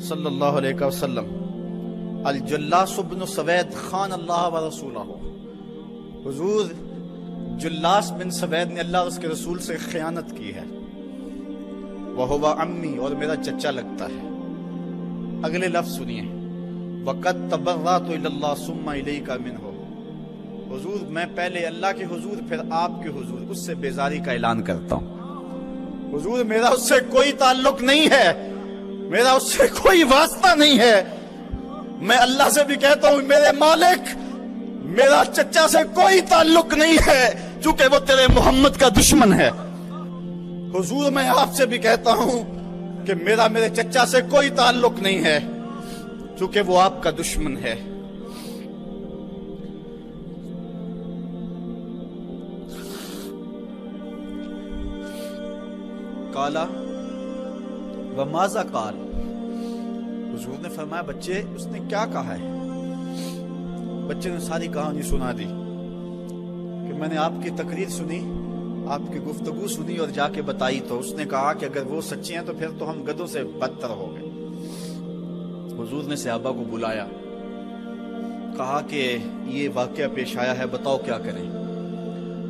صلی اللہ علیہ وسلم الجلاس بن سوید خان اللہ و رسولہ، حضور جلاس بن سوید نے اللہ اور اس کے رسول سے خیانت کی ہے، وہو عمی، اور میرا چچا لگتا ہے۔ اگلے لفظ سنیے، وَقَدْ تَبَرَّأْتُ إِلَى اللَّهِ ثُمَّ إِلَيْكَ مِنْهُ، حضور میں پہلے اللہ کے حضور پھر آپ کے حضور اس سے بیزاری کا اعلان کرتا ہوں۔ حضور میرا اس سے کوئی تعلق نہیں ہے، میرا اس سے کوئی واسطہ نہیں ہے، میں اللہ سے بھی کہتا ہوں میرے مالک میرا چچا سے کوئی تعلق نہیں ہے چونکہ وہ تیرے محمد کا دشمن ہے۔ حضور میں آپ سے بھی کہتا ہوں کہ میرا میرے چچا سے کوئی تعلق نہیں ہے چونکہ وہ آپ کا دشمن ہے۔ قالا وماذا قال، حضور نے فرمایا بچے اس نے کیا کہا ہے؟ بچے نے ساری کہانی سنا دی کہ میں نے آپ کی تقریر سنی، آپ کی گفتگو سنی اور جا کے بتائی تو اس نے کہا کہ اگر وہ سچے ہیں تو پھر تو ہم گدھوں سے بدتر ہو گئے۔ حضور نے صحابہ کو بلایا، کہا کہ یہ واقعہ پیش آیا ہے، بتاؤ کیا کریں؟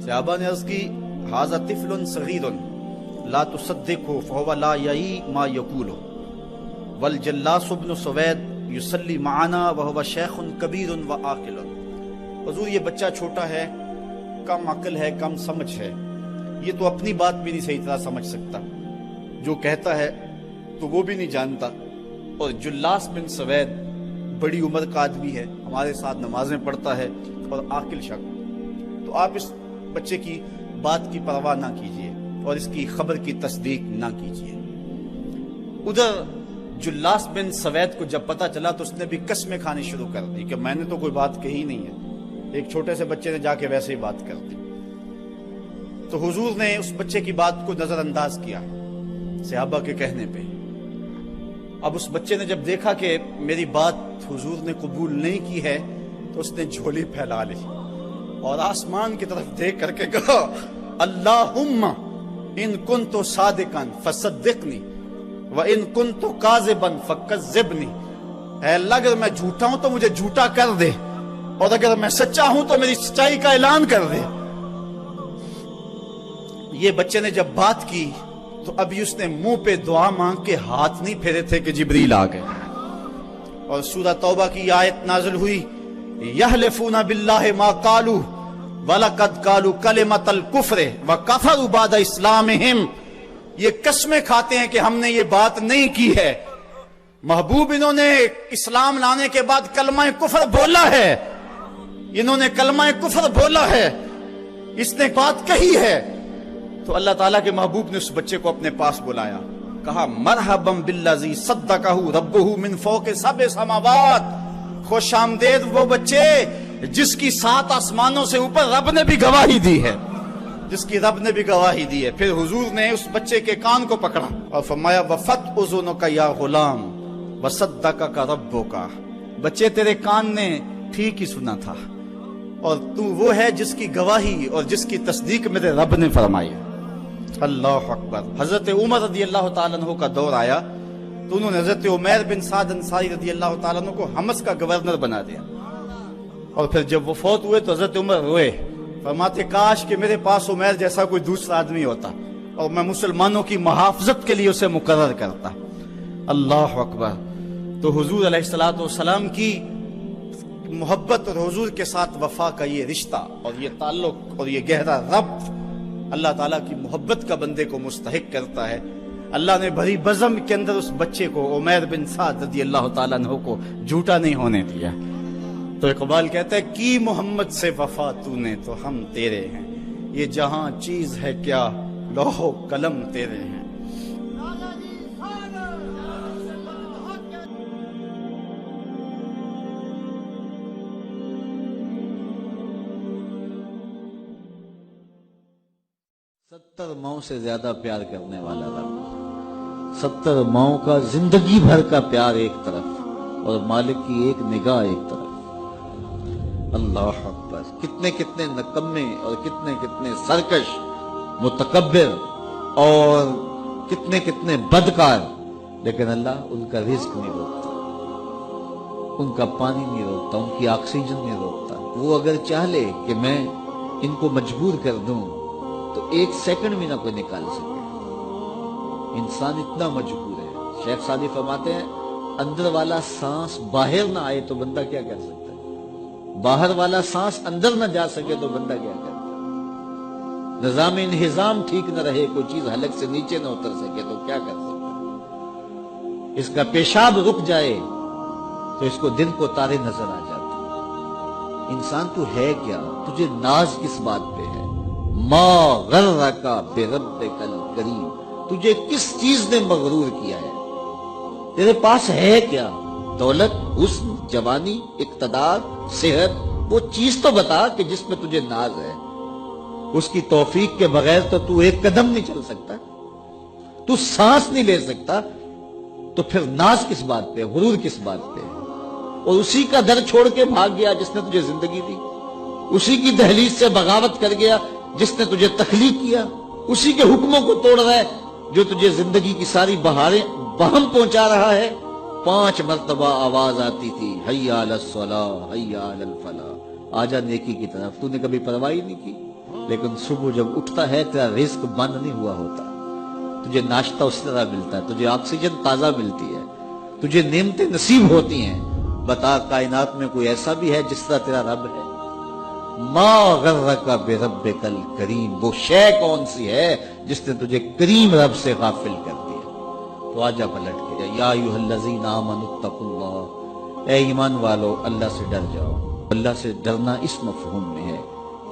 صحابہ نے عرض کی ھذا طفل صغیر لا تصدقه فهو لا یعی ما یقول والجلاس بن سوید یصلی معنا وهو شیخ کبیر وعاقل، حضور یہ بچہ چھوٹا ہے، کم عقل ہے، کم سمجھ ہے، یہ تو اپنی بات بھی نہیں صحیح طرح سمجھ سکتا، جو کہتا ہے تو وہ بھی نہیں جانتا، اور جلاس بن سوید بڑی عمر کا آدمی ہے، ہمارے ساتھ نمازیں پڑھتا ہے اور عاقل شخص، تو آپ اس بچے کی بات کی پرواہ نہ کیجیے اور اس کی خبر کی تصدیق نہ کیجیے۔ ادھر جلاس بن سوید کو جب پتہ چلا تو اس نے بھی قسمیں کھانی شروع کر دی کہ میں نے تو کوئی بات کہی نہیں ہے، ایک چھوٹے سے بچے نے جا کے ویسے ہی بات کر دی۔ تو حضور نے اس بچے کی بات کو نظر انداز کیا صحابہ کے کہنے پہ۔ اب اس بچے نے جب دیکھا کہ میری بات حضور نے قبول نہیں کی ہے تو اس نے جھولی پھیلا لی اور آسمان کی طرف دیکھ کر کے کہا اللہم ان کنت صادقا فصدقنی وان کنت کاذبا فکذبنی، اے اللہ اگر میں جھوٹا ہوں تو مجھے جھوٹا کر دے اور اگر میں سچا ہوں تو میری سچائی کا اعلان کر دے۔ یہ بچے نے جب بات کی تو ابھی اس نے منہ پہ دعا مانگ کے ہاتھ نہیں پھیرے تھے کہ جبریل آ گئے، اور سورہ توبہ کی آیت نازل ہوئی یحلفون باللہ ما قالوا وَلَقَدْ قَالُوا كَلِمَةَ الْكُفْرِ وَكَفَرُوا بَعْدَ إِسْلَامِهِمْ، یہ قسمیں کھاتے ہیں کہ ہم نے یہ بات نہیں کی ہے، محبوب انہوں نے اسلام لانے کے بعد کلمہ کفر بولا ہے، انہوں نے کلمہ کفر بولا ہے، اس نے بات کہی ہے۔ تو اللہ تعالیٰ کے محبوب نے اس بچے کو اپنے پاس بلایا، کہا مرحبا بالذی صدقہ ربہ من فوق سبع سماوات، خوش آمدید وہ بچے جس کی 7 آسمانوں سے اوپر رب نے بھی گواہی دی ہے، جس کی رب نے بھی گواہی دی ہے۔ پھر حضور نے اس بچے کے کان کو پکڑا اور فرمایا وفت اذنک یا غلام وصدقک ربک، بچے تیرے کان نے ٹھیک ہی سنا تھا اور تو وہ ہے جس کی گواہی اور جس کی تصدیق میرے رب نے فرمائی۔ اللہ اکبر۔ حضرت عمر رضی اللہ تعالیٰ عنہ کا دور آیا تو انہوں نے حضرت عمیر بن سعد انصاری رضی اللہ تعالیٰ عنہ کو حمص کا گورنر بنا دیا، اور پھر جب وہ فوت ہوئے تو حضرت عمر روئے، فرماتے کاش کہ میرے پاس عمیر جیسا کوئی دوسرا آدمی ہوتا اور میں مسلمانوں کی محافظت کے لیے اسے مقرر کرتا۔ اللہ اکبر۔ تو حضور علیہ السلام کی محبت اور حضور کے ساتھ وفا کا یہ رشتہ اور یہ تعلق اور یہ گہرا ربط اللہ تعالیٰ کی محبت کا بندے کو مستحق کرتا ہے۔ اللہ نے بھری بزم کے اندر اس بچے کو عمیر بن سعد رضی اللہ تعالیٰ عنہ کو جھوٹا نہیں ہونے دیا۔ تو اقبال کہتا ہے کی محمد سے وفا تو نے تو ہم تیرے ہیں، یہ جہاں چیز ہے کیا لوح و قلم تیرے ہیں۔ ستر ماؤں سے زیادہ پیار کرنے والا رب، 70 ماؤں کا زندگی بھر کا پیار ایک طرف اور مالک کی ایک نگاہ ایک طرف۔ اللہ اکبر۔ کتنے کتنے نکمے اور کتنے کتنے سرکش متکبر اور کتنے کتنے بدکار لیکن اللہ ان کا رزق نہیں روکتا، ان کا پانی نہیں روکتا، ان کی آکسیجن نہیں روکتا۔ وہ اگر چاہ لے کہ میں ان کو مجبور کر دوں تو 1 سیکنڈ بھی نہ کوئی نکال سکے۔ انسان اتنا مجبور ہے۔ شیخ سعدی فرماتے ہیں اندر والا سانس باہر نہ آئے تو بندہ کیا کر سکتا ہے، باہر والا سانس اندر نہ جا سکے تو بندہ کیا کرتا ہے، نظام انہضام ٹھیک نہ رہے، کوئی چیز حلق سے نیچے نہ اتر سکے تو کیا کر سکتا ہے، اس کا پیشاب رک جائے تو اس کو دن کو تارے نظر آ جاتے۔ انسان تو ہے کیا، تجھے ناز کس بات پہ ہے؟ ما غرک بربک الکریم، تجھے کس چیز نے مغرور کیا ہے؟ تیرے پاس ہے کیا؟ دولت، حسن، جوانی، اقتدار، صحت، وہ چیز تو بتا کہ جس میں تجھے ناز ہے۔ اس کی توفیق کے بغیر تو 1 قدم نہیں چل سکتا، تو سانس نہیں لے سکتا، تو پھر ناز کس بات پہ، غرور کس بات پہ؟ اور اسی کا در چھوڑ کے بھاگ گیا جس نے تجھے زندگی دی، اسی کی دہلیز سے بغاوت کر گیا جس نے تجھے تخلیق کیا، اسی کے حکموں کو توڑ رہا ہے جو تجھے زندگی کی ساری بہاریں بہم پہنچا رہا ہے۔ 5 مرتبہ آواز آتی تھی حی علی الصلاۃ حی علی الفلاح، آجا نیکی کی طرف، تو نے کبھی پرواہ ہی نہیں کی۔ لیکن صبح جب اٹھتا ہے تیرا رزق بند نہیں ہوا ہوتا، تجھے ناشتہ اس طرح ملتا ہے، تجھے آکسیجن تازہ ملتی ہے، تجھے نعمتیں نصیب ہوتی ہیں۔ بتا کائنات میں کوئی ایسا بھی ہے جس طرح تیرا رب ہے؟ ما غرک بربک الکریم، وہ شے کون سی ہے جس نے تجھے کریم رب سے غافل کر دیا؟ تو آجا پلٹ کے جا، یا ایھا الذین آمنوا اتقوا اللہ، اے ایمان والو اللہ سے ڈر جاؤ۔ اللہ سے ڈرنا اس مفہوم میں ہے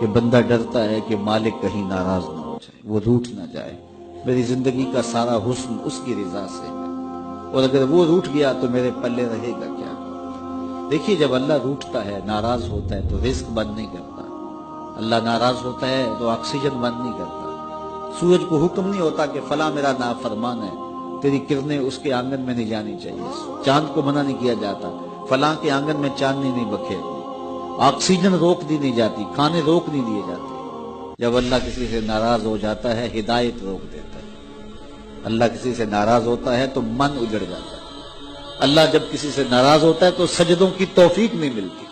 کہ بندہ ڈرتا ہے کہ مالک کہیں ناراض نہ ہو جائے، وہ روٹھ نہ جائے، میری زندگی کا سارا حسن اس کی رضا سے ہے، اور اگر وہ روٹھ گیا تو میرے پلے رہے گا کیا؟ دیکھیے جب اللہ روٹھتا ہے، ناراض ہوتا ہے تو رزق بند نہیں کرتا، اللہ ناراض ہوتا ہے تو آکسیجن بند نہیں کرتا۔ سورج کو حکم نہیں ہوتا کہ فلاں میرا نافرمان ہے، تیری کرنیں اس کے آنگن میں نہیں جانی چاہیے۔ چاند کو منع نہیں کیا جاتا، فلاں کے آنگن میں چاندنی نہیں بکھیرنی، آکسیجن روک دی نہیں جاتی، کھانے روک نہیں دیے جاتے۔ جب اللہ کسی سے ناراض ہو جاتا ہے ہدایت روک دیتا ہے، اللہ کسی سے ناراض ہوتا ہے تو من اجڑ جاتا ہے، اللہ جب کسی سے ناراض ہوتا ہے تو سجدوں کی توفیق نہیں ملتی،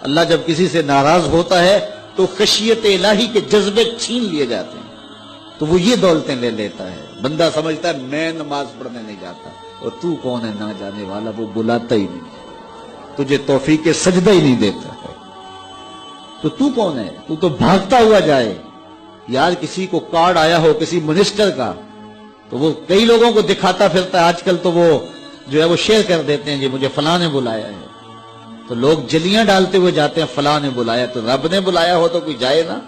اللہ جب کسی سے ناراض ہوتا ہے تو خشیت الہی کے جذبے چھین لیے جاتے ہیں، تو وہ یہ دولتیں لے لیتا ہے۔ بندہ سمجھتا ہے میں نماز پڑھنے نہیں جاتا، اور تو کون ہے نہ جانے والا، وہ بلاتا ہی نہیں ہے، تجھے توفیق سجدہ ہی نہیں دیتا ہے، تو کون ہے؟ تو بھاگتا ہوا جائے۔ یار کسی کو کارڈ آیا ہو کسی منسٹر کا تو وہ کئی لوگوں کو دکھاتا پھرتا ہے، آج کل تو وہ جو ہے وہ شیئر کر دیتے ہیں جی مجھے فلاں نے بلایا ہے، تو لوگ جلیاں ڈالتے ہوئے جاتے ہیں فلاں نے بلایا، تو رب نے بلایا ہو تو کوئی جائے نا؟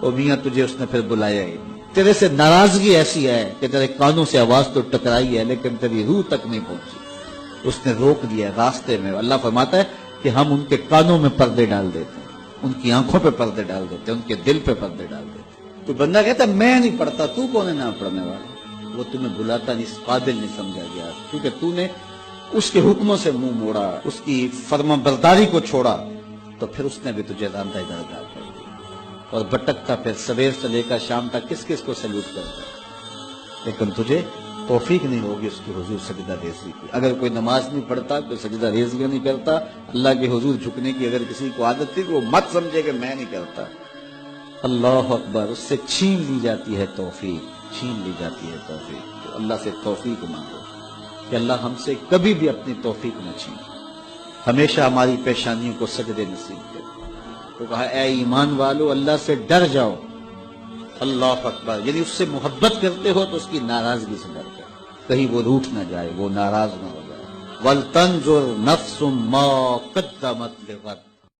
او میاں تجھے اس نے پھر بلایا ہی نہیں، تیرے سے ناراضگی ایسی ہے کہ تیرے کانوں سے آواز تو ٹکرائی ہے لیکن تیری روح تک نہیں پہنچی، اس نے روک دیا راستے میں۔ اللہ فرماتا ہے کہ ہم ان کے کانوں میں پردے ڈال دیتے ہیں، ان کی آنکھوں پہ پردے ڈال دیتے ہیں، ان کے دل پہ پردے ڈال دیتے ہیں۔ تو بندہ کہتا ہے میں نہیں پڑھتا، تو کون ہے نہ پڑھنے والا؟ وہ تمہیں بلاتا نہیں، اس قابل نہیں سمجھا گیا، کیونکہ تو نے اس کے حکموں سے منہ موڑا، اس کی فرما برداری کو چھوڑا، تو پھر اس نے بھی تجھے راندہ درگاہ کر دیا، اور بھٹکتا پھر سویر سے لے کر شام تک کس کس کو سلوٹ کرتا ہے، لیکن تجھے توفیق نہیں ہوگی اس کی حضور سجدہ ریزی کی۔ اگر کوئی نماز نہیں پڑھتا، کوئی سجدہ ریزی نہیں کرتا، اللہ کے حضور جھکنے کی اگر کسی کو عادت تھی تو وہ مت سمجھے کہ میں نہیں کرتا۔ اللہ اکبر، اس سے چھین لی جاتی ہے توفیق، چھین لی جاتی ہے توفیق۔ تو اللہ سے توفیق مانگو کہ اللہ ہم سے کبھی بھی اپنی توفیق نہ چھین، ہمیشہ ہماری پیشانیوں کو سجدے نصیب کرے۔ تو کہا اے ایمان والو اللہ سے ڈر جاؤ۔ اللہ اکبر، یعنی اس سے محبت کرتے ہو تو اس کی ناراضگی سے ڈر جاؤ، کہیں وہ روٹھ نہ جائے، وہ ناراض نہ ہو جائے۔ وَلْتَنْظُرْ نَفْسٌ مَا قَدَّمَتْ لِغَدٍ،